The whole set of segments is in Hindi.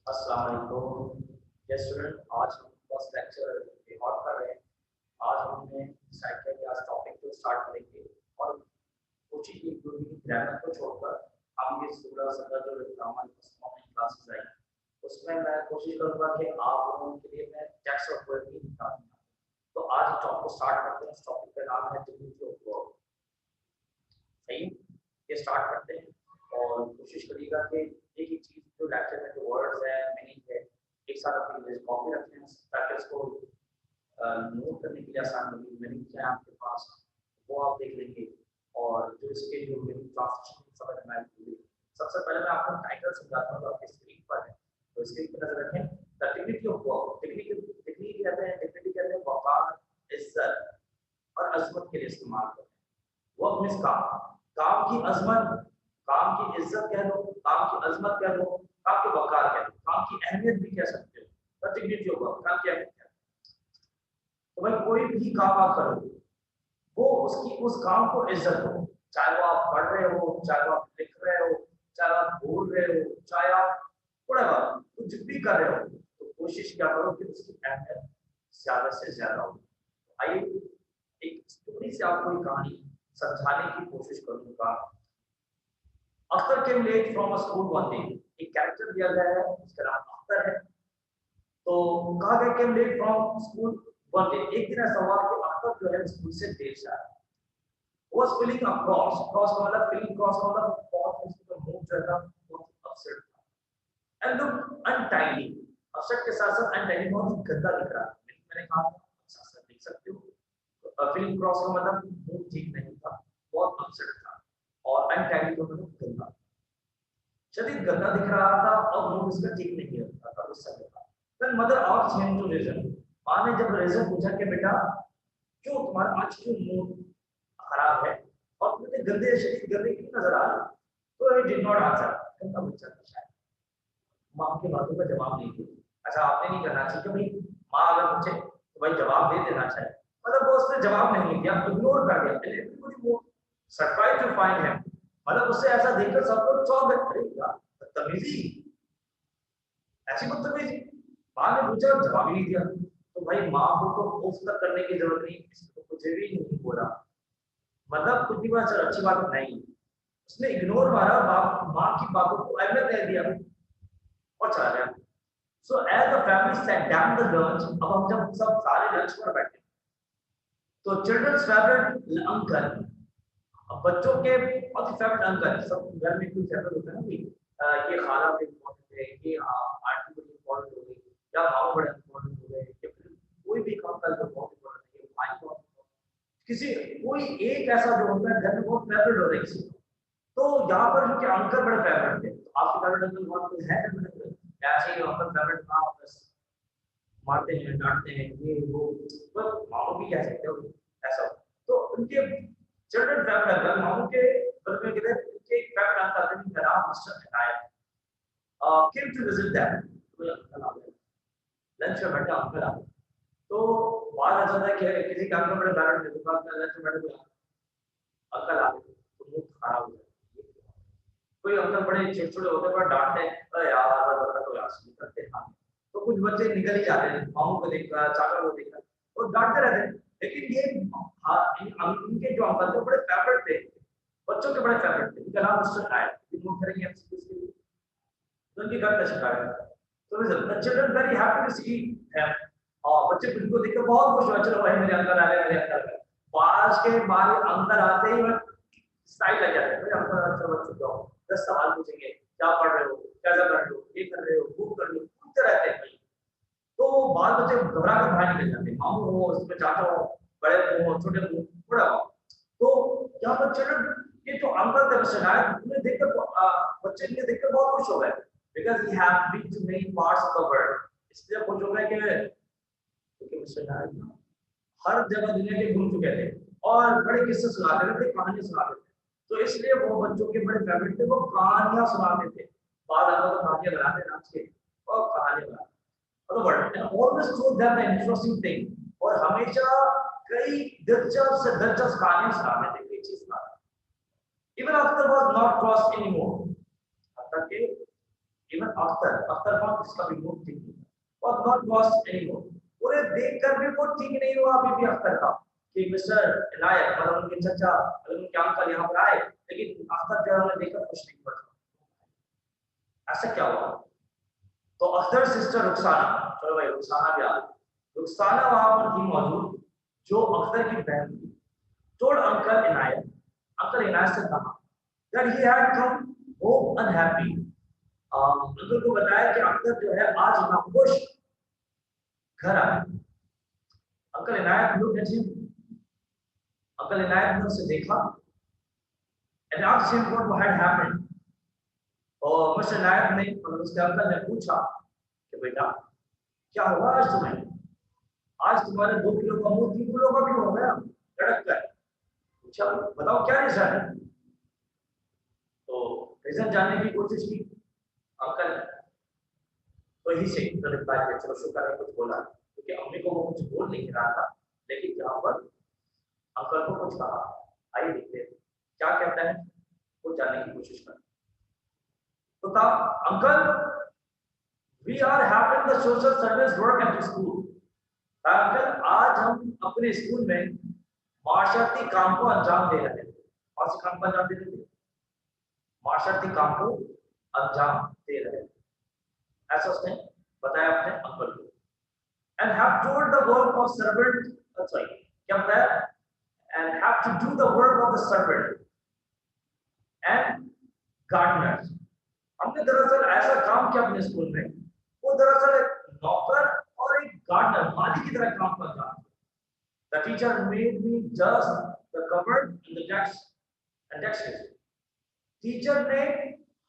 अस्सलाम वालेकुम। यस स्टूडेंट, आज हम फर्स्ट लेक्चर रिकॉर्ड कर रहे हैं। आज हमने डिसाइड किया कि आज टॉपिक को स्टार्ट करेंगे और कोचिंग की इंक्लूडिंग ग्रामर को छोड़कर हम ये 16-17 जो ग्रामर ऑनलाइन क्लासेस आई उसमें मैं कोशिश करूंगा कि आप लोगों के लिए मैं टेक्स्ट और पोएट्री निकालूंगा। तो आज टॉपिक को स्टार्ट करते हैं। इस टॉपिक का नाम है डिग्निटी ऑफ वर्क। सही, ये स्टार्ट करते हैं और कोशिश करिएगा कि एक ही चीज जो लेक्चर में जो वर्ड्स है मीनिंग है एक साथ अपनी कॉपी रखें ताकि इसको नोट करने के लिए आसान होगी। मीनिंग क्या है आपके पास वो आप देख लेंगे और जो इसके जो मीनिंग ट्रांसलेशन समझ में आएगी। सबसे पहले मैं आपको टाइटल समझाता हूँ जो आपकी स्क्रीन पर है, तो स्क्रीन पर नजर रखें। The dignity of work. Dignity कहते हैं, डिग्निटी कहते हैं वकार, इज्जत और अजमत के लिए इस्तेमाल करते हैं। वर्क मींस काम, काम की अजमत, काम की इज्जत कह लो, काम की अजमत कह लो, काम के वकार कह लो, काम की अहमियत भी कह सकते हो। द डिग्निटी ऑफ वर्क, काम की अहमियत क्या है। तो भाई कोई भी काम आप करो वो उसकी उस काम को इज्जत हो, चाहे वो आप पढ़ रहे हो, चाहे वो आप लिख रहे हो, चाहे आप बोल रहे हो, चाहे आप कुछ भी कर रहे हो, तो कोशिश क्या करो कि उसकी अहमियत ज्यादा से ज्यादा हो। आइए एक स्टोरी से आपको एक कहानी समझाने की कोशिश करूंगा। Akhtar came late from a school one day. एक कैरेक्टर दिया गया है, उसका नाम अख्तर है। तो कहा गया came late from school one day. एक दिन ऐसा हुआ कि अख्तर जो है स्कूल से देर से आया। was feeling a cross का मतलब feeling cross का मतलब बहुत उसका मूड जो था बहुत अपसेट था and look untidy। अपसेट के साथ साथ untidy बहुत ही गंदा दिख रहा है। मैंने कहा साथ साथ देख सकते हो। feeling cross का मतलब मूड ठीक नहीं था, बहुत अपसेट था, और untidy का मतलब गंदा, शरीर गंदा दिख रहा था और मूड उसका ठीक नहीं रहता था उस समय का। then mother asked him to reason। माँ ने जब रीजन पूछा कि बेटा क्यों तुम्हारा आज क्यों मूड खराब है और तुम्हें गंदे शरीर गंदे क्यों नजर आ रहा, तो ये डिड नॉट आंसर। गंदा बच्चा था शायद, माँ की बातों का जवाब नहीं दिया। अच्छा आपने नहीं करना चाहिए कि भाई माँ अगर पूछे तो भाई जवाब दे देना चाहिए, मतलब वो उसने जवाब नहीं दिया, इग्नोर कर दिया। एवरीबॉडी वो सरप्राइज टू फाइंड हिम, मतलब उससे ऐसा देखकर सब लोग चौंक गए, अरे यार बदतमीजी, ऐसी बदतमीजी। माँ ने पूछा जवाब ही नहीं दिया। तो भाई माँ को तो उफ तक करने की जरूरत नहीं, इसको कुछ भी नहीं बोला, मतलब कुछ भी बात चल अच्छी बात नहीं, उसने इग्नोर मारा, बाप माँ की बातों को अहमियत दे दिया और चला गया। So as the family sat down the lunch. अब हम जब सब सारे लंच पर बैठे तो चिल्ड्रंस फेवरेट अंकल, बच्चों के बहुत ही फेवरेट अंकल, सब घर में कोई फेवरेट होता है ना भाई, ये खाला बड़े इम्पोर्टेंट है, ये आंटी बड़ी इम्पोर्टेंट हो गई, या मामा बड़े इम्पोर्टेंट हो गए, या फिर कोई भी अंकल जो बहुत इम्पोर्टेंट है, भाई बहुत, किसी कोई एक ऐसा जो होता है घर में बहुत फेवरेट होता है किसी को। तो यहाँ पर जो कि अंकल बड़े फेवरेट थे, तो आपके फेवरेट अंकल कौन कोई है घर में? ऐसे ही अंकल फेवरेट था, बस मारते हैं डांटते हैं ये वो, तो मामू भी कह सकते हो ऐसा। तो उनके चिल्ड्रन फेवरेट अंकल मामू के बदले में कहते हैं उनके फेवरेट अंकल थे जिनका नाम mister Inayat came to visit them. तो अंकल आ गए, लंच में बैठा अंकल आ गए। तो बात ऐसा था कि किसी का अंकल बड़े फेवरेट थे, तो लंच में बैठे अंकल आ गए तो मुंह खराब हो जाए। कोई अंकल बड़े चिड़चिड़े होते हैं, बड़ा डांटते हैं, अरे यार बड़ा तो यार सुन करते हैं। तो कुछ बच्चे निकल ही जाते हैं, मामू को देखकर चाचा को देखकर और डांटते रहते हैं। लेकिन ये इनके जो अंकल थे बड़े फेवरेट थे, बच्चों के बड़े फेवरेट थे। इनका नाम मिस्टर आय, नोट करेंगे हम इसके, तो उनके घर का शिकायत। तो the children very happy to see him. और बच्चे इनको देखकर बहुत खुश हुए, चलो भाई मेरे अंकल आ रहे, मेरे अंकल। पास के बाहर अंदर आते ही स्टाइल लग जाता है, भाई अंकल अच्छा बच्चों जाओ 10 सवाल पूछेंगे, क्या पढ़ रहे हो, कैसा कर रहे हो, ये कर रहे हो, वो कर रहे हो, पूछते रहते हैं भाई। तो बाल बच्चे घबरा कर बाहर निकल जाते हैं, मामू हो उसमें चाचा हो, बड़े हो छोटे हो, बड़ा हो। तो यहाँ पर चिल्ड्रन ये जो अंकल थे शायद उन्हें देखकर बच्चे इन्हें देखकर बहुत खुश हो गए, because he have been to many parts of the world. इसलिए खुश हो गए कि क्योंकि मिस्टर नायक हर जगह दुनिया के घूम चुके थे और बड़े किस्से सुनाते थे, कहानी सुनाते थे। तो इसलिए वो बच्चों के बड़े फेवरेट थे, वो कहानियां सुनाते थे। बाद में तो कहानियां बनाते नाच के और कहानियां बनाते word and always told them the interesting thing. और हमेशा कई दिलचस्प से दिलचस्प कहानियां सुनाते थे, कोई चीज का। Even after was not cross anymore, हत्ता के इवन अख्तर कौन, जिसका भी मूड ठीक नहीं और नॉट लॉस्ट एनीमोर, उन्हें देखकर भी वो ठीक नहीं हुआ अभी भी अख्तर का कि मिस्टर इनायत मतलब उनके चचा मतलब उनके अंकल यहाँ पर आए, लेकिन अख्तर जो उन्हें देखकर खुश नहीं हुआ। ऐसा क्या हुआ? तो अख्तर सिस्टर रुखसाना, चलो भाई रुखसाना भी आ गई, रुखसाना वहां पर थी मौजूद जो अख्तर की बहन थी। told Uncle Inayat से कहा that he had come home unhappy. Uncle को बताया कि अख्तर जो है आज नाखुश घर आया। Uncle Inayat looked at him. Uncle Inayat ने उसे देखा and asked him what had happened. और मिस्टर इनायत ने मतलब उसके अंकल ने पूछा कि बेटा क्या हुआ आज तुम्हें? आज तुम्हारे 2 किलो का मुंह 3 किलो का क्यों हो गया? लड़क कर पूछा, बताओ क्या रीजन है? तो रीजन जानने की कोशिश की अंकल, तो ही से तो रिप्लाई किया, चलो शुक्र है कुछ बोला, क्योंकि अम्मी को वो कुछ बोल नहीं रहा था, लेकिन यहाँ पर अंकल को कुछ कहा। आइए देखते हैं क्या कहता है, वो जानने की कोशिश कर। तो था uncle, we are having the social service work at school. Uncle आज हम अपने स्कूल में माशर्ती काम को अंजाम दे रहे थे। कौन से काम को अंजाम दे रहे थे? माशर्ती काम को अंजाम दे रहे थे, ऐसा उसने बताया अपने अंकल को। And have told the work of servant, sorry क्या बताया? And have to do the work of the servant and gardeners. हमने दरअसल ऐसा काम किया अपने स्कूल में, वो दरअसल एक नौकर और एक गार्डनर माली की तरह काम कर रहा था। The teacher made me just the cupboard and the desk. Teacher ने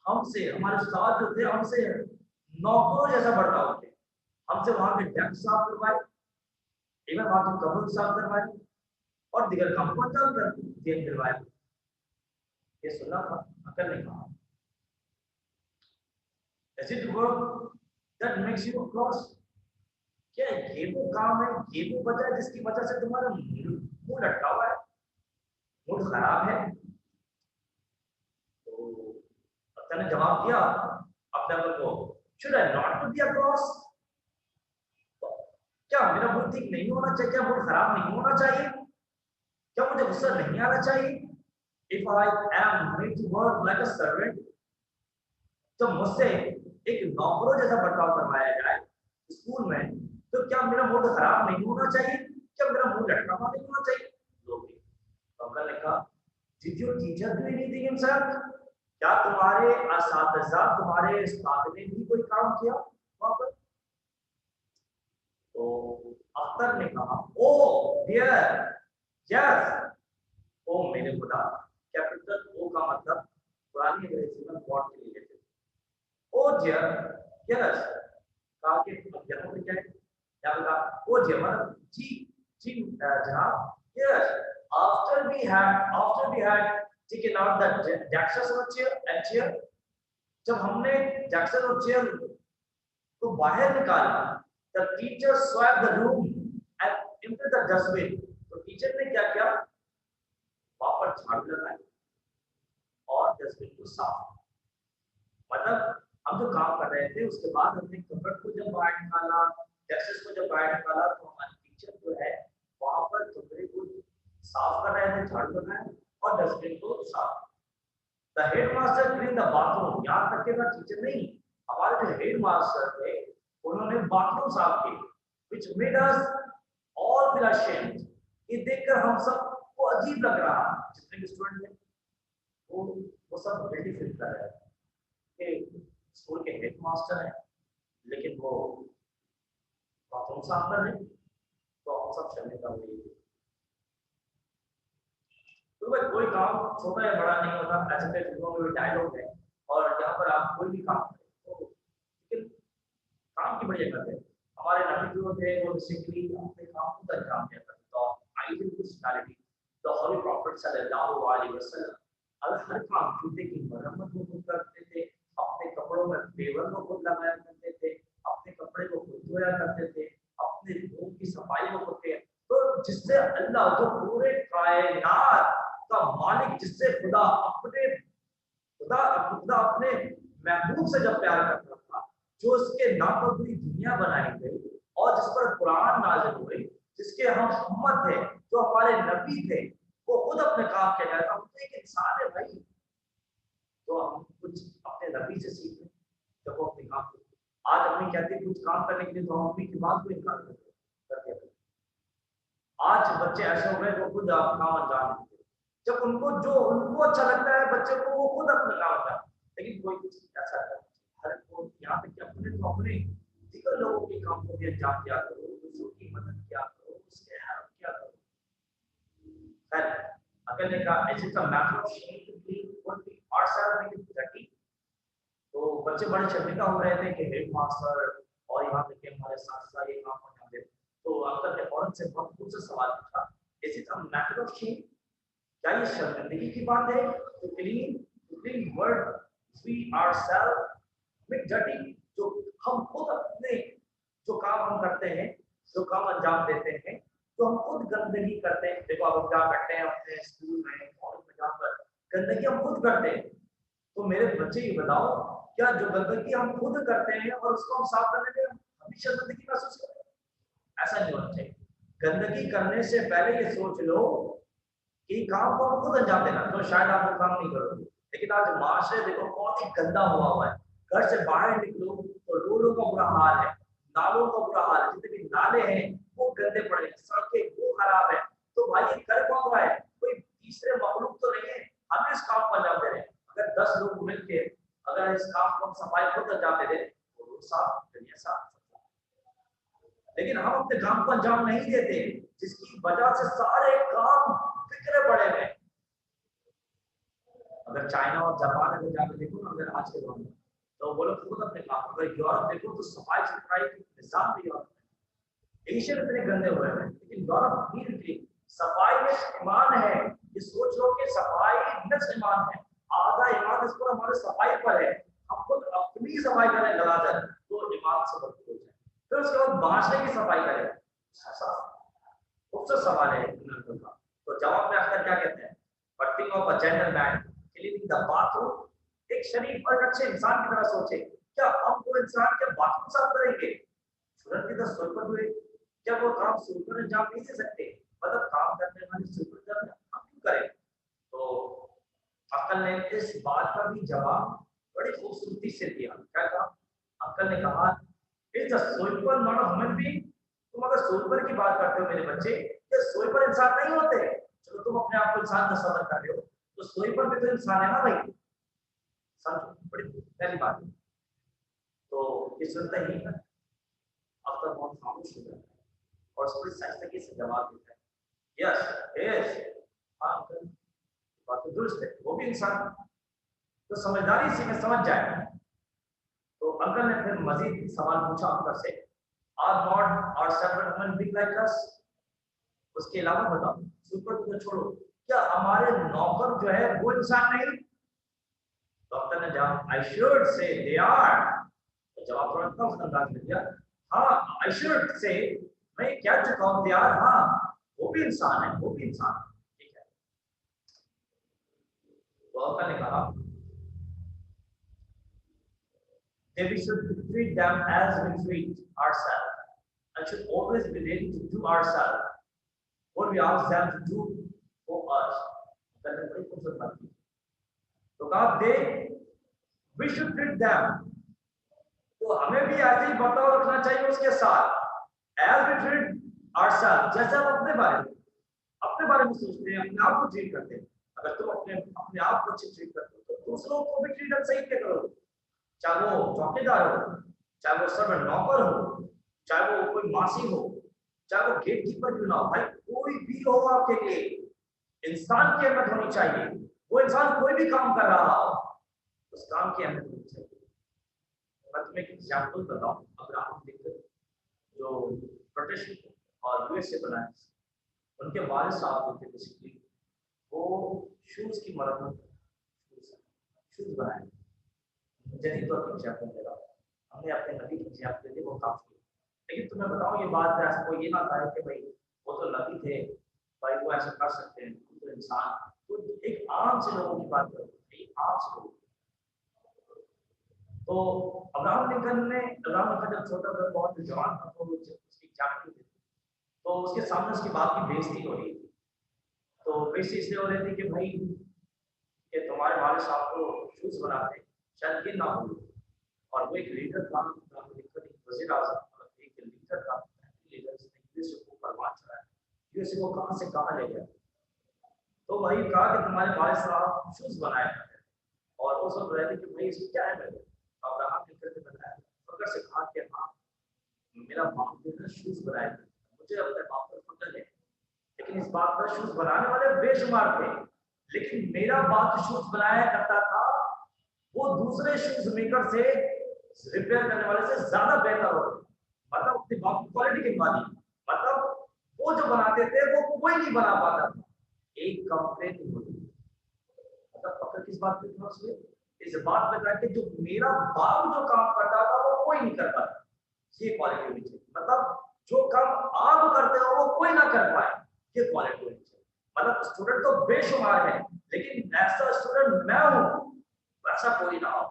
हमसे, हमारे साथ जो थे हमसे नौकरों जैसा बर्ताव किया, हमसे वहां के डेस्क साफ करवाए, इवन वहां के कबर्ड साफ करवाए और दीगर काम को अंजाम दिलवाए। ये सुना था अंकल ने कहा। Is it work that makes you cross? क्या ये वो काम है, ये वो वजह है जिसकी वजह से तुम्हारा मूड लटका हुआ है, मूड खराब है? तो अख्तर ने जवाब दिया अपने अंकल को, should I not to be cross? क्या मेरा मूड ठीक नहीं होना चाहिए? क्या मूड खराब नहीं होना चाहिए? क्या मुझे गुस्सा नहीं आना चाहिए? If I am made to work like a servant, तो मुझसे एक नौकरों जैसा बर्ताव करवाया जाए स्कूल में, तो क्या मेरा मूड खराब नहीं होना चाहिए? क्या मेरा मूड लटका हुआ नहीं होना चाहिए? अंकल ने कहा, Did your teacher do anything himself? क्या तुम्हारे असातिज़ा, तुम्हारे उस्ताद ने भी कोई काम किया वहां पर? तो अख्तर ने कहा, Oh dear, yes. ओ मेरे खुदा। कैपिटल ओ का मतलब पुरानी अंग्रेजी में गॉड के लिए थे। ओ डियर, यस, कहा कि यहाँ पे क्या है? क्या बोला? ओ डियर मतलब जी जनाब, yes, after we had taken out the Jackson and chair, जब हमने जैक्सन और चेयर को बाहर निकाला, the teacher swept the room and emptied the dustbin। तो टीचर ने क्या किया? वहां पर झाड़ू लगाई और डस्टबिन को साफ। मतलब हम जो काम कर रहे थे उसके बाद हमने कपबोर्ड को जब बाहर निकाला, डेस्क को जब बाहर निकाला, तो हमारे टीचर जो है वहां पर कमरे को साफ कर रहे थे, झाड़ू लगाया और डस्टबिन को साफ। The headmaster clean the bathroom. याद रखिएगा, टीचर नहीं, हमारे जो हेडमास्टर थे उन्होंने बाथरूम साफ किए, which made us all feel ashamed। ये देखकर हम सब को अजीब लग रहा, जितने भी स्टूडेंट थे वो सब गिल्टी फील कर रहे थे कि स्कूल के हेडमास्टर हैं लेकिन वो बाथरूम साफ कर रहे, तो हम सब चलने का वही। तो भाई कोई काम छोटा या बड़ा नहीं होता, ऐसे कई फिल्मों में डायलॉग है और यहाँ पर आप कोई भी काम करें तो लेकिन काम की बड़ी अहमियत है। हमारे नबी जो थे वो बेसिकली अपने काम को अंजाम दिया करते। तो ideal personality the holy prophet सल्लल्लाहु अलैहि वसल्लम हर काम जूते की मरम्मत को खुद करते थे, अपने कपड़ों में पेवर को खुद लगाया करते थे, अपने कपड़े को खुद धोया करते थे, अपने रूम की सफाई को खुद किया। तो जिससे अल्लाह जो पूरे कायनात का मालिक, जिससे खुदा अपने महबूब से जब प्यार करता था, जो उसके नाम पर पूरी दुनिया बनाई गई और जिस पर कुरान नाज़िल हुए, जिसके हम उम्मत थे, जो हमारे नबी थे, वो खुद अपने काम किया करता। हम तो एक इंसान है भाई, तो हम कुछ अपने नबी से सीखें जब वो अपने काम करते। आज अपनी कहते हैं कुछ काम करने के लिए तो हम अपनी की बात को इनकार करते हैं। आज बच्चे ऐसे हो गए जो खुद काम अंजाम देते हैं। जब उनको अच्छा लगता है बच्चे को, वो खुद अपना काम अंजाम, लेकिन कोई कुछ ऐसा है हर को यहाँ तक कि अपने तो अपने दीगर लोगों के काम को भी अंजाम दिया करो, दूसरों की मदद किया करो, उसके हेल्प किया करो। खैर, अगर ने कहा it is a matter of shame to be what we ourselves in thirty. तो बच्चे बड़े शर्मिंदा हो रहे थे कि हेड मास्टर और यहाँ तक कि हमारे साथ साथ ये काम करना दे। तो अंकल ने फौरन से बहुत खुद से सवाल पूछा, is it a matter of shame, क्या ये शर्मिंदगी की बात है to clean word we ourselves with dirty, जो हम खुद अपने जो काम हम करते हैं, जो काम अंजाम देते हैं, तो हम खुद गंदगी करते हैं। देखो आप क्या करते हैं अपने स्कूल में कॉलेज में जाकर, गंदगी हम खुद करते हैं। तो मेरे बच्चे ये बताओ, क्या जो गंदगी हम खुद करते हैं और उसको हम साफ करने में हमेशा गंदगी महसूस करते हैं? ऐसा नहीं होना चाहिए। गंदगी करने से पहले ये सोच लो कि काम को हम खुद अंजाम देना, तो शायद आप वो काम नहीं करोगे। लेकिन आज माशरे देखो बहुत ही गंदा हुआ है। घर से बाहर निकलो तो रोडों का बुरा हाल है, नालों का बुरा हाल है, जितने भी नाले हैं वो गंदे पड़े हैं, सड़कें वो खराब है। तो भाई ये कर कौन रहा है? कोई तीसरे मखलूक तो नहीं है, हम इस काम को अंजाम दे रहे हैं। अगर 10 लोग मिलके अगर इस काम को सफाई खुद अंजाम दे दें तो रोड साफ, दुनिया साफ। लेकिन हम अपने काम को अंजाम नहीं देते, जिसकी वजह से सारे काम बिखरे पड़े हैं। अगर चाइना और जापान अगर जाकर देखो ना, अगर आज के दौर में, तो वो लोग खुद अपने काम, अगर यूरोप देखो तो सफाई सुथराई की निजाम भी यूरोप में, एशिया इतने गंदे हुए हैं, लेकिन यूरोप नीट क्लीन, सफाई में ईमान है। ये सोच लो कि सफाई निस ईमान है, आधा ईमान इस पर हमारे सफाई पर है। हम खुद अपनी सफाई करने लगा कर तो ईमान से भरपूर हो जाए, फिर उसके बाद माशरे की सफाई करें। खूबसूरत सवाल है का। तो जवाब में अक्सर क्या कहते हैं, butting of a gentleman cleaning the bathroom. एक शरीफ और अच्छे इंसान की तरह सोचे, क्या हम वो इंसान के बाथरूम साफ करेंगे? तुरंत की तो सुपर हुए, क्या वो काम सुपर अंजाम नहीं दे सकते? मतलब काम करने वाले सुपर हम क्यों करें? तो अक्ल ने इस बात का भी जवाब बड़ी खूबसूरती से दिया। क्या कहा? अक्ल ने कहा, it's a super not a human being. तुम अगर सुपर की बात करते हो मेरे बच्चे, ये सुपर इंसान नहीं होते। चलो तुम अपने आप को इंसान तस्वर कर रहे हो, तो सुपर भी तो इंसान है ना भाई। समझो, बड़ी पहली बात है। तो ये सुनते ही अफ्तर बहुत खामोश हो जाता है और बड़ी सख्ती से जवाब देता है, यस यस, हाँ अंकल, बात तो दुरुस्त है, वो भी इंसान। तो समझदारी से मैं समझ जाए। तो अंकल ने फिर मजीद सवाल पूछा अंकल से, are not are separate human being like us. उसके अलावा बताओ, सुपर को तो छोड़ो, क्या हमारे नौकर जो है वो इंसान नहीं? डॉक्टर ने जवाब, I should say they are. तो जवाब तुरंत था उसने अंदाज में दिया, हाँ आई शुड से, मैं क्या चुका हूं, दे आर, हाँ वो भी इंसान है, वो भी इंसान है। ठीक है। तो अंकल ने कहा, we should treat them as we treat ourselves and should always be ready to do ourselves what we ask them to do for us. तो कहा दे we should treat them, तो हमें भी ऐसे ही बर्ताव रखना चाहिए उसके साथ as we treat ourselves, जैसे हम अपने बारे में सोचते हैं, अपने आप को ट्रीट करते हैं। अगर तुम अपने आप को अच्छे ट्रीट करते हो तो दूसरों को भी ट्रीट सही से करो, चाहे वो चौकीदार हो, चाहे वो सर्वेंट नौकर हो, चाहे वो कोई मासी हो, चाहे वो गेट कीपर क्यों ना हो, भाई कोई भी हो आपके लिए इंसान की अहमियत होनी चाहिए। वो इंसान कोई भी काम कर रहा हो, उस काम की अहमियत होनी चाहिए। मैं तुम्हें एक एग्जाम्पल बताऊं, अब्राहम लिंकन जो ब्रिटिश और यूएसए बनाए, उनके वालिद साहब होते बेसिकली, वो शूज की मरम्मत, शूज बनाए, जदीद तौर पर एग्जाम्पल दे रहा हूं। हमने अपने नबी की एग्जाम्पल दी, वो काफी है। लेकिन तुम्हें बताऊं ये बात ऐसा कोई ये ना कहे कि भाई वो तो नबी थे, भाई वो ऐसा कर सकते हैं, वो तो इंसान। तो एक आम से लोगों की बात करो, एक आम से लोग, तो अब्राहम लिंकन जब छोटा था, बहुत जवान था, तो उसकी एग्जाम दी थी, तो उसके सामने उसकी बात की बेइज्जती हो रही थी। तो बेइज्जती इसलिए हो रही थी कि भाई कि तुम्हारे वाले साहब को शूज बनाते, शायद ये ना हो। और वो एक लीडर था, अब्राहम लिंकन एक वजीर आजम, एक लीडर था, लीडर जिसने यूएस को परवान चढ़ाया, यूएस को कहां से कहां ले गया। तो वही कहा कि तुम्हारे वाले साहब शूज बनाए करते थे। और उस वक्त रहते कि भाई इसमें क्या है मेरे, अब्राहम लिंकन ने बताया, फकर से कहा कि हाँ, मेरा बाप जो है शूज बनाए थे, मुझे अपने बाप पर फकर है, लेकिन इस बात पर शूज बनाने वाले बेशुमार थे, लेकिन मेरा बाप शूज बनाया करता था, वो दूसरे शूज मेकर से, रिपेयर करने वाले से ज्यादा बेहतर हो। मतलब अपने बाप की क्वालिटी की बात नहीं, मतलब वो जो बनाते थे वो कोई नहीं बना पाता था, एक कंप्लेंट होती। मतलब पकड़ किस बात पे था उसमें, इस बात पे था कि जो मेरा बाप जो काम करता था वो कोई नहीं कर पाता, ये क्वालिटी होनी चाहिए। मतलब जो काम आप करते हो वो कोई ना कर पाए, ये क्वालिटी होनी चाहिए। मतलब स्टूडेंट तो बेशुमार है, लेकिन ऐसा स्टूडेंट मैं हूं वैसा कोई ना हो।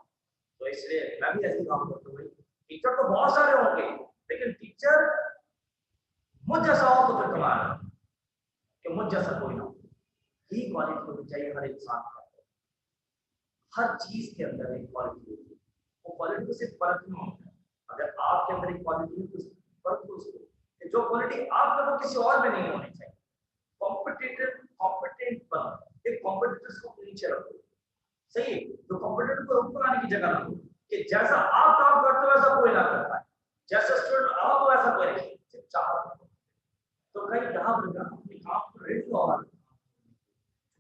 तो इसलिए मैं भी ऐसे काम करता हूँ। टीचर तो बहुत सारे होंगे, लेकिन टीचर मुझ जैसा हो तो फिर कमाल है, कि मुझ जैसा कोई ना हो। यही क्वालिटी होनी चाहिए हर इंसान का। हर चीज के अंदर एक क्वालिटी होती है, वो क्वालिटी को सिर्फ परखना होता है। अगर आपके अंदर एक क्वालिटी है तो परखो उसको, कि जो क्वालिटी आप में वो किसी और में नहीं होनी चाहिए। कॉम्पिटिटिव कॉम्पिटेंट बनो, एक कॉम्पिटिटर्स को नीचे रखो, सही है, तो कॉम्पिटिटर को ऊपर आने की जगह रखो, कि जैसा आप काम करते हो वैसा कोई ना कर पाए, जैसा स्टूडेंट आप हो वैसा कोई नहीं, सिर्फ चाह। तो कई दहा बंदा अपने काम को रेडी और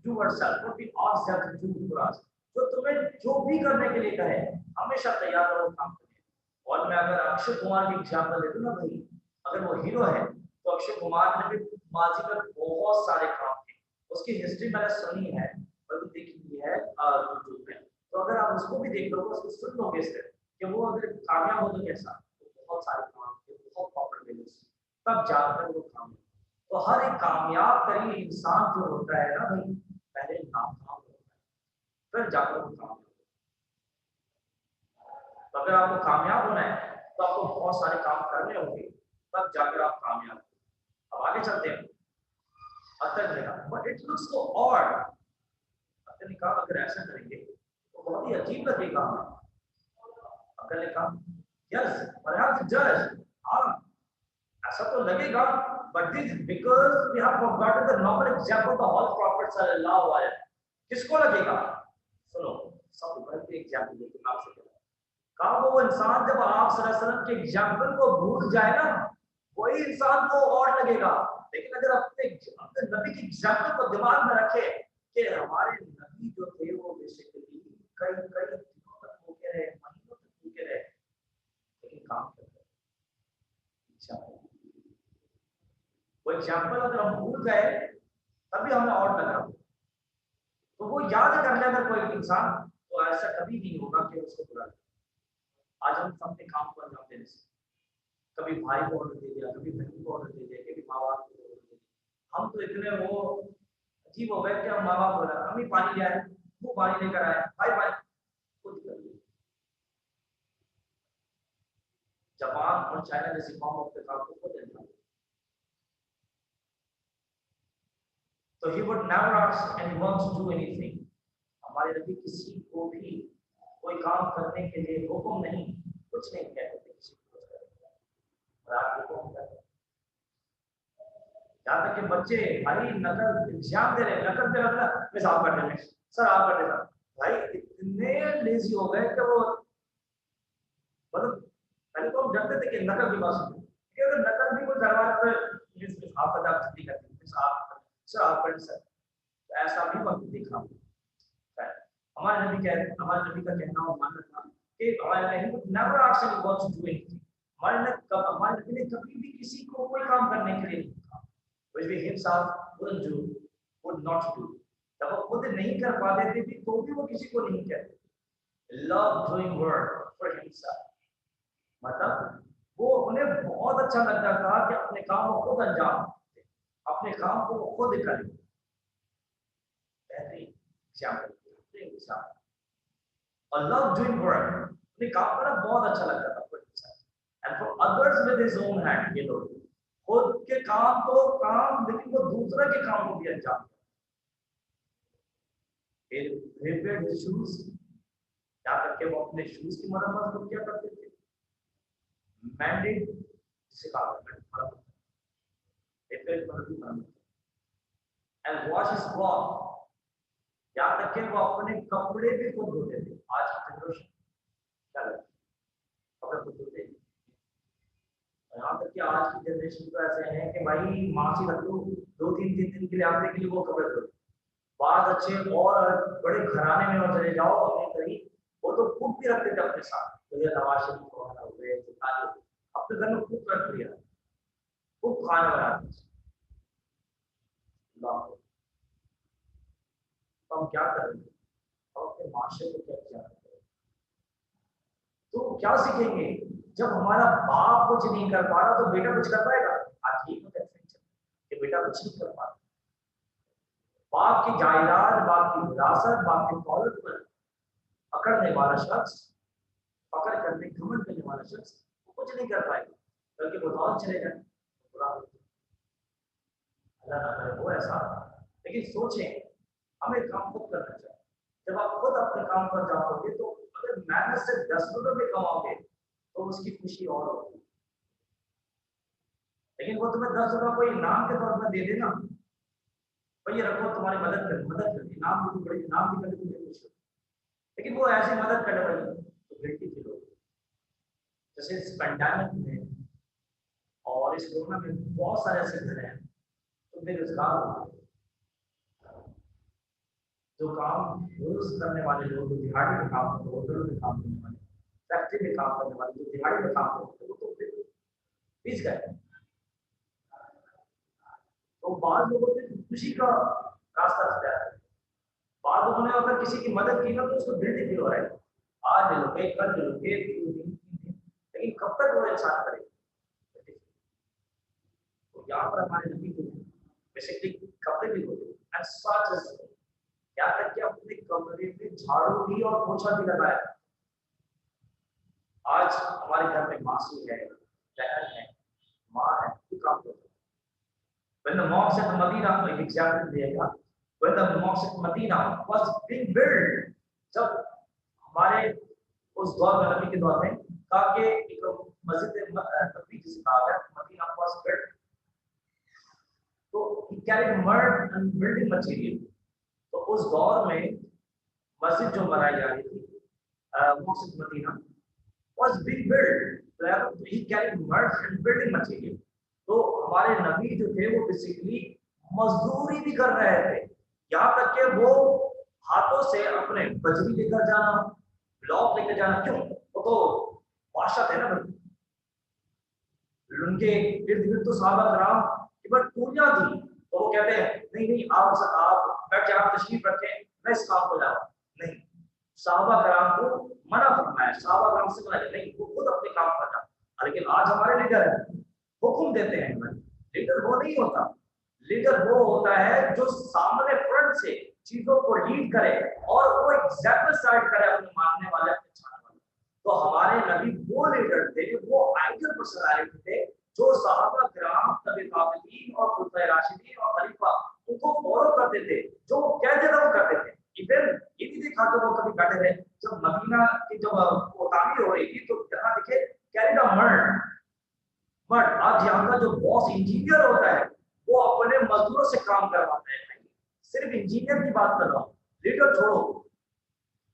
do yourself, what we ask them to do for us, जो तुम्हें जो भी करने के लिए कहे हमेशा तैयार रहो काम करने। और मैं अगर अक्षय कुमार की एग्जांपल दे दूं ना भाई, अगर वो हीरो है तो अक्षय कुमार ने भी माजी में बहुत सारे काम किए, उसकी हिस्ट्री मैंने सुनी है और देखी भी है यूट्यूब पे। तो अगर आप उसको भी देख लोगे, उसको सुन लोगे इससे कि वो अगर कामयाब हो तो कैसा, तो बहुत सारे काम किए, बहुत पॉपुलर मिले, तब जाकर वो काम। तो हर एक कामयाब तरीन इंसान जो होता है ना भाई, पहले नाकाम होता है, फिर जाकर वो कामयाब। तो अगर आपको कामयाब होना है तो आपको बहुत सारे काम करने होंगे, तब जाकर आप कामयाब हो। अब आगे चलते हैं। अतः ने कहा but it looks so odd, अतः ने कहा अगर ऐसा करेंगे तो बहुत ही अजीब लगेगा हमें। अतः ने कहा यस परहैप्स इट डज, हाँ ऐसा तो लगेगा, but this because we have forgotten the normal example of the whole prophet sallallahu alaihi wasallam. किसको लगेगा, सुनो सब ऊपर के एग्जांपल देते हैं आपसे। कहा वो इंसान जब आप सल्लल्लाहु अलैहि वसल्लम के एग्जांपल को भूल जाए ना, वही इंसान को और लगेगा। लेकिन अगर अपने नबी की एग्जांपल को दिमाग में रखे कि हमारे नबी जो थे वो बेसिकली कई कई दिनों तक भूखे रहे, महीनों तक भूखे रहे, लेकिन काम करते हैं। वो एग्जाम्पल अगर हम भूल गए तभी हमें और लग रहा हो, तो वो याद कर ले अगर कोई इंसान, तो ऐसा कभी नहीं होगा कि उसको बुरा लगे। आज हम अपने काम को अंजाम देने से, कभी भाई को ऑर्डर दे दिया, कभी बहन को ऑर्डर दे दिया, कभी माँ बाप को ऑर्डर दे दिया। हम तो इतने वो अजीब हो गए कि हम माँ बाप बोला मम्मी पानी ले आए, वो पानी लेकर आए, भाई भाई खुद कर लिया। जापान और चाइना जैसे फॉर्म ऑफ द काम को खुद अंजाम। तो he would never ask anyone to do anything. हमारे नबी किसी को भी कोई काम करने के लिए हुक्म नहीं, कुछ नहीं कहते थे किसी को और आप हुक्म करते। यहाँ तक कि बच्चे भाई नकल एग्जाम दे रहे, नकल दे रहा था मैं साफ कर देने सर आप कर देना, भाई इतने लेजी हो गए कि वो मतलब पहले तो हम डरते थे कि नकल की बात सुनो, कि अगर नकल भी कोई करवा रहा है आप बता जल्दी कर दीजिए आप सर आप कर सर, ऐसा भी वक्त देखा। हमारे नबी हमारे नबी का कहना और मानना था कि हमारे नबी never asked anyone to do anything. हमारे नबी ने कभी भी किसी को कोई काम करने के लिए नहीं कहा, which we himself wouldn't do, would not do। जब वो खुद नहीं कर पाते थे भी तो भी वो किसी को नहीं कहते। love doing work for himself, मतलब वो उन्हें बहुत अच्छा लगता था कि अपने काम को खुद अंजाम दे, अपने काम को वो खुद करें। बेहतरीन एग्जाम्पल। और love doing work, अपने काम करना बहुत अच्छा लगता था and for others with his own hand, ये लोग खुद के काम तो काम, लेकिन वो दूसरे के काम को भी अंजाम देते। शूज, क्या करके वो अपने शूज की मरम्मत खुद क्या करते थे। मैंडेट जिसे कहा मरम्मत, एंड वॉश हिज क्लॉथ, यहाँ तक कि वो अपने कपड़े भी खुद धोते थे। आज की जनरेशन क्या करती है, कपड़े खुद धोते हैं। यहाँ तक कि आज की जनरेशन तो ऐसे हैं कि भाई मासी रख लो, 2-3 दिन के लिए आते के लिए वो कपड़े धोते। बात अच्छे और बड़े घराने में और चले जाओ अपने कहीं, वो तो कुक भी रखते थे अपने साथ। तो ये नवाज शरीफ वगैरह हो गए, अपने घर में कुक रख लिया, कुक खाना बनाते। तो हम क्या करेंगे और अपने माशरे को क्या किया करेंगे? तो क्या सीखेंगे? जब हमारा बाप कुछ नहीं कर पा रहा तो बेटा कुछ कर पाएगा? आज ये तो कि बेटा कुछ नहीं कर पा रहा, बाप की जायदाद, बाप की विरासत, बाप की दौलत पर पकड़ने वाला शख्स, पकड़ करने घमंड करने वाला शख्स कुछ नहीं कर पाएगा, बल्कि वो दौलत चले जाए। अल्लाह ना करे वो ऐसा। लेकिन सोचें, हमें काम खुद करना चाहिए। जब आप खुद अपने काम पर जाओगे तो अगर मेहनत से 10 रुपए भी कमाओगे तो उसकी खुशी और होगी। लेकिन वो तुम्हें 10 रुपए कोई इनाम के तौर पर दे देना, भाई रखो तुम्हारी मदद कर इनाम भी बड़ी इनाम भी कर तुम्हें खुश हो, लेकिन वो ऐसी मदद करने वाली तो गिल्टी फील होगी। जैसे इस पैंडेमिक में और इस कोरोना में बहुत सारे ऐसे घर हैं तो बेरोजगार हो गए। जो काम रोज करने वाले लोग, जो दिहाड़ी में काम करते, होटलों में काम करने वाले, फैक्ट्री में काम करने वाले, जो दिहाड़ी में काम करते वो तो फिर पिस गए। तो बाद लोगों ने खुशी का रास्ता तय किया। बाद लोगों ने अगर किसी की मदद की ना तो उसको गिल्टी फील हो रहा है, आज ले लो, कल ले लो, 1-2 दिन, 3 दिन, लेकिन कब तक वो इंसान करेगा? तो यहाँ पर हमारे नबी को बेसिकली कपड़े भी होते हैं, क्या करके अपने कमरे में झाड़ू भी और पोछा भी लगाया। आज हमारे घर में मासी है, बहन है, माँ है, कोई काम करता है। When the mosque at Medina, एक example दिएगा, when the mosque at Medina was being built, जब हमारे उस दौर में, नबी के दौर में, ताकि एक मस्जिद नबी जिसे कहा गया, मदीना was built, तो he carried mud and building material। तो उस दौर में मस्जिद जो बनाई जा रही थी, मस्जिद Medina was being built, so he carried mud and building material। तो हमारे नबी जो थे वो बेसिकली मजदूरी भी कर रहे थे, यहाँ तक कि वो हाथों से अपने बजरी लेकर जाना, ब्लॉक लेकर जाना। क्यों? वो तो बादशाह थे ना, उनके इर्द गिर्द तो सहाबा कराम की बट टूरियां थी, तो वो कहते हैं नहीं नहीं आप बैठ जाओ, तशरीफ रखें, मैं इस काम को जाऊँ। नहीं, सहाबा कराम को मना फरमाया, सहाबा कराम से मना नहीं, वो खुद अपने काम पर जाओ। लेकिन आज हमारे लीडर हुक्म देते हैं, लीडर वो नहीं होता। लीडर वो होता है जो सामने फ्रंट से चीजों को लीड करे और वो एग्जैम्पल स्टार्ट करे अपने मानने वाले, अपने चाहने वाले। तो हमारे नबी वो लीडर थे, वो आइडियल पर्सनालिटी थे, जो सहाबा किराम, तबी ताबईन और खुलफाए राशिदीन और खलीफा उनको फॉलो करते थे, जो कहते थे वो करते थे। इवन ये भी देखा तो वो कभी बैठे थे, जब मदीना की जब वो तामीर हो रही थी तो यहाँ दिखे कैरी द मर्ड, बट आज यहाँ का जो बॉस इंजीनियर होता है वो अपने मजदूरों से काम करवाता है। सिर्फ इंजीनियर की बात कर रहा हूँ, लीडर छोड़ो,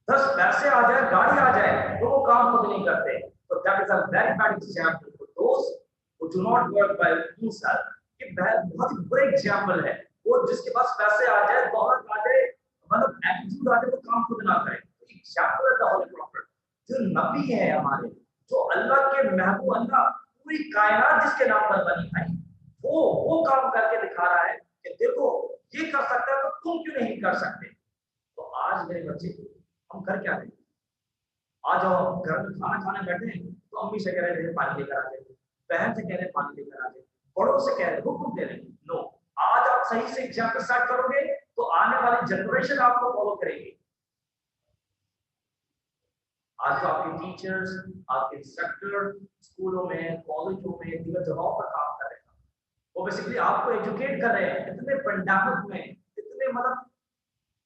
10 पैसे आ जाए, गाड़ी आ जाए, तो वो काम खुद नहीं करते। तो that is a very bad example for those who do not work by himself. ये बहुत ही बुरा एग्जांपल है, वो जिसके पास पैसे आ जाए, दौलत आ जाए, मतलब एटीट्यूड आ जाए, तो काम खुद ना करे। एग्जांपल है द होली प्रॉफिट, जो नबी है हमारे, जो अल्लाह के महबूब, अल्लाह पूरी कायनात जिसके नाम पर बनी भाई, वो काम करके दिखा रहा है कि देखो ये कर सकता है तो तुम क्यों नहीं कर सकते। तो आज मेरे बच्चे, हम कर क्या रहे? आज हम घर में खाना खाने बैठे हैं तो अम्मी से कह रहे हैं पानी लेकर आ जाए, बहन से कह रहे हैं पानी लेकर आ जाए, बड़ों से कह रहे हैं, हुक्म दे रहे हैं। नो, आज आप सही से एग्जाम्पल स्टार्ट करोगे तो आने वाली जनरेशन आपको फॉलो करेगी। आज जो आपके टीचर्स, आपके इंस्ट्रक्टर स्कूलों में, कॉलेजों में, दीगर जगहों पर काम कर रहे हैं, वो बेसिकली आपको एजुकेट कर रहे हैं इतने पेंडेमिक में, इतने मतलब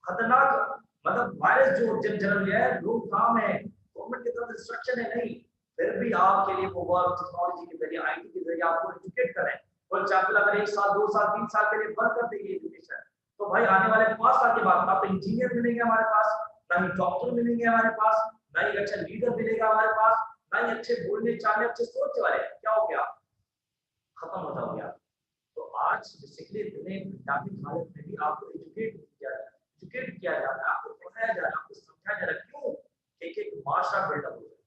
खतरनाक, मतलब वायरस जो जन्म लिया है, लोग काम है, गवर्नमेंट की तरफ इंस्ट्रक्शन है नहीं, फिर भी आपके लिए वो वर्क टेक्नोलॉजी के जरिए, आईटी के जरिए आपको एजुकेट कर रहे हैं। फॉर एग्जाम्पल अगर 1 साल 2 साल 3 साल के लिए बंद कर देंगे एजुकेशन, तो भाई आने वाले 5 साल के बाद ना तो इंजीनियर मिलेंगे हमारे पास, ना ही डॉक्टर मिलेंगे हमारे पास, ना ही अच्छा लीडर मिलेगा हमारे पास, ना ही अच्छे बोलने चालने अच्छे सोचने वाले। क्या हो गया? खत्म हो जाओगे आप। तो आज बेसिकली इतने ग्रामीण हालत में भी आपको एजुकेट किया जा रहा है, आपको पढ़ाया जा रहा है, आपको समझाया जा रहा है। क्यों? एक एक माशरा बिल्डअप हो जाए।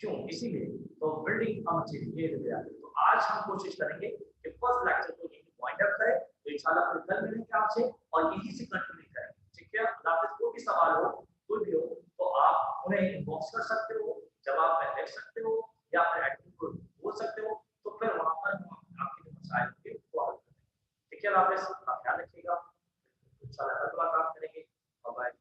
क्यों? इसीलिए तो बिल्डिंग हम चीज ये ले आते हैं। तो आज हम कोशिश करेंगे कि फर्स्ट लेक्चर को यही पॉइंट अप करें, तो इंशाल्लाह फिर कल मिलेंगे आपसे और यहीं से कंटिन्यू करेंगे। ठीक है? अल्लाह हाफिज़। कोई भी सवाल हो, कोई भी हो, तो आप उन्हें इनबॉक्स कर सकते हो, जवाब में लिख सकते हो, या फिर एडमिन को बोल सकते हो, तो फिर वहां पर हम आपके जो मसाइल होंगे वो हल करेंगे। ठीक है? अल्लाह हाफिज़। आप ख्याल रखिएगा। इंशाल्लाह कल मुलाकात करेंगे। Bye bye.